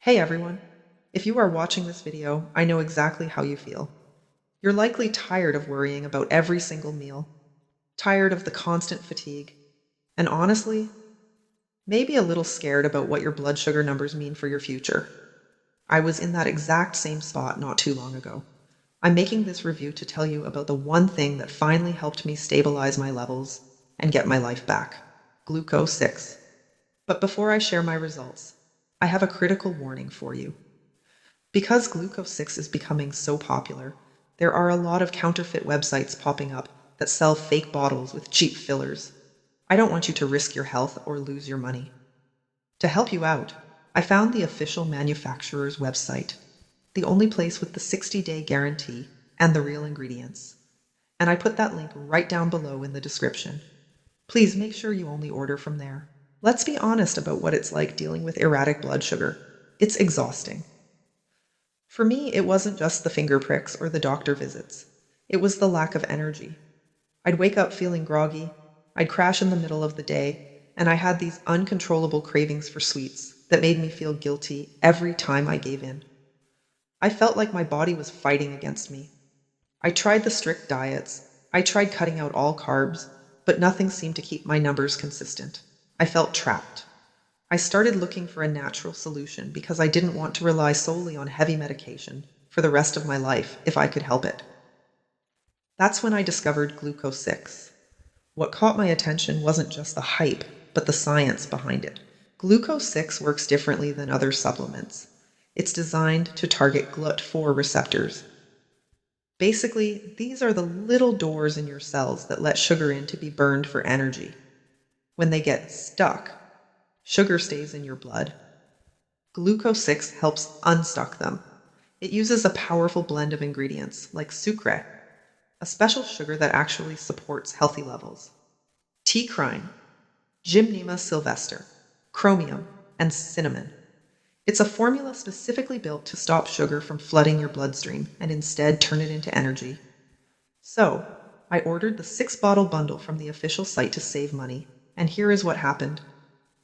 Hey everyone! If you are watching this video, I know exactly how you feel. You're likely tired of worrying about every single meal, tired of the constant fatigue, and honestly, maybe a little scared about what your blood sugar numbers mean for your future. I was in that exact same spot not too long ago. I'm making this review to tell you about the one thing that finally helped me stabilize my levels and get my life back: GLUCO6. But before I share my results, I have a critical warning for you. Because GLUCO6 is becoming so popular, there are a lot of counterfeit websites popping up that sell fake bottles with cheap fillers. I don't want you to risk your health or lose your money. To help you out, I found the official manufacturer's website, the only place with the 60-day guarantee and the real ingredients. And I put that link right down below in the description. Please make sure you only order from there. Let's be honest about what it's like dealing with erratic blood sugar. It's exhausting. For me, it wasn't just the finger pricks or the doctor visits. It was the lack of energy. I'd wake up feeling groggy, I'd crash in the middle of the day, and I had these uncontrollable cravings for sweets that made me feel guilty every time I gave in. I felt like my body was fighting against me. I tried the strict diets, I tried cutting out all carbs, but nothing seemed to keep my numbers consistent. I felt trapped. I started looking for a natural solution because I didn't want to rely solely on heavy medication for the rest of my life if I could help it. That's when I discovered GLUCO6. What caught my attention wasn't just the hype, but the science behind it. GLUCO6 works differently than other supplements. It's designed to target GLUT4 receptors. Basically, these are the little doors in your cells that let sugar in to be burned for energy. When they get stuck, sugar stays in your blood. GLUCO6 helps unstuck them. It uses a powerful blend of ingredients like sucre, a special sugar that actually supports healthy levels, T-crine, Gymnema sylvester, chromium, and cinnamon. It's a formula specifically built to stop sugar from flooding your bloodstream and instead turn it into energy. So, I ordered the 6-bottle bundle from the official site to save money, and here is what happened.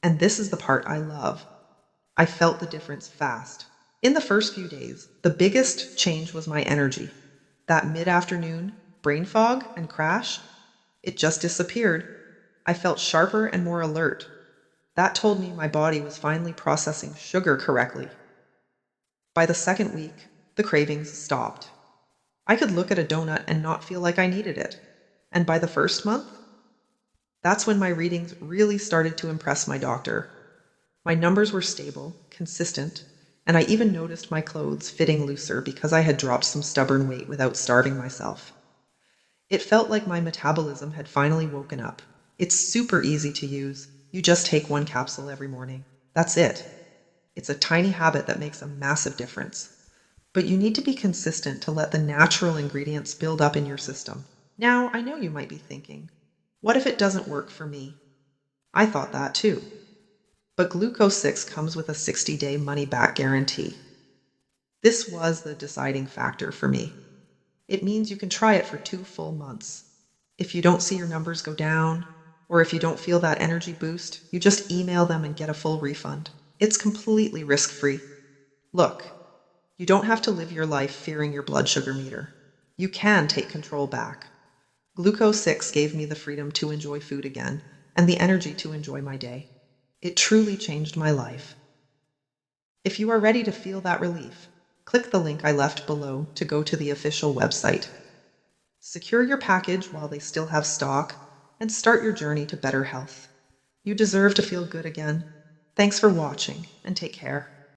And this is the part I love. I felt the difference fast. In the first few days, the biggest change was my energy. That mid-afternoon brain fog and crash, it just disappeared. I felt sharper and more alert. That told me my body was finally processing sugar correctly. By the second week, the cravings stopped. I could look at a donut and not feel like I needed it. And by the first month, that's when my readings really started to impress my doctor. My numbers were stable, consistent, and I even noticed my clothes fitting looser because I had dropped some stubborn weight without starving myself. It felt like my metabolism had finally woken up. It's super easy to use. You just take 1 capsule every morning. That's it. It's a tiny habit that makes a massive difference. But you need to be consistent to let the natural ingredients build up in your system. Now, I know you might be thinking, what if it doesn't work for me? I thought that too. But GLUCO6 comes with a 60-day money-back guarantee. This was the deciding factor for me. It means you can try it for 2 full months. If you don't see your numbers go down, or if you don't feel that energy boost, you just email them and get a full refund. It's completely risk-free. Look, you don't have to live your life fearing your blood sugar meter. You can take control back. GLUCO6 gave me the freedom to enjoy food again and the energy to enjoy my day. It truly changed my life. If you are ready to feel that relief, click the link I left below to go to the official website. Secure your package while they still have stock and start your journey to better health. You deserve to feel good again. Thanks for watching and take care.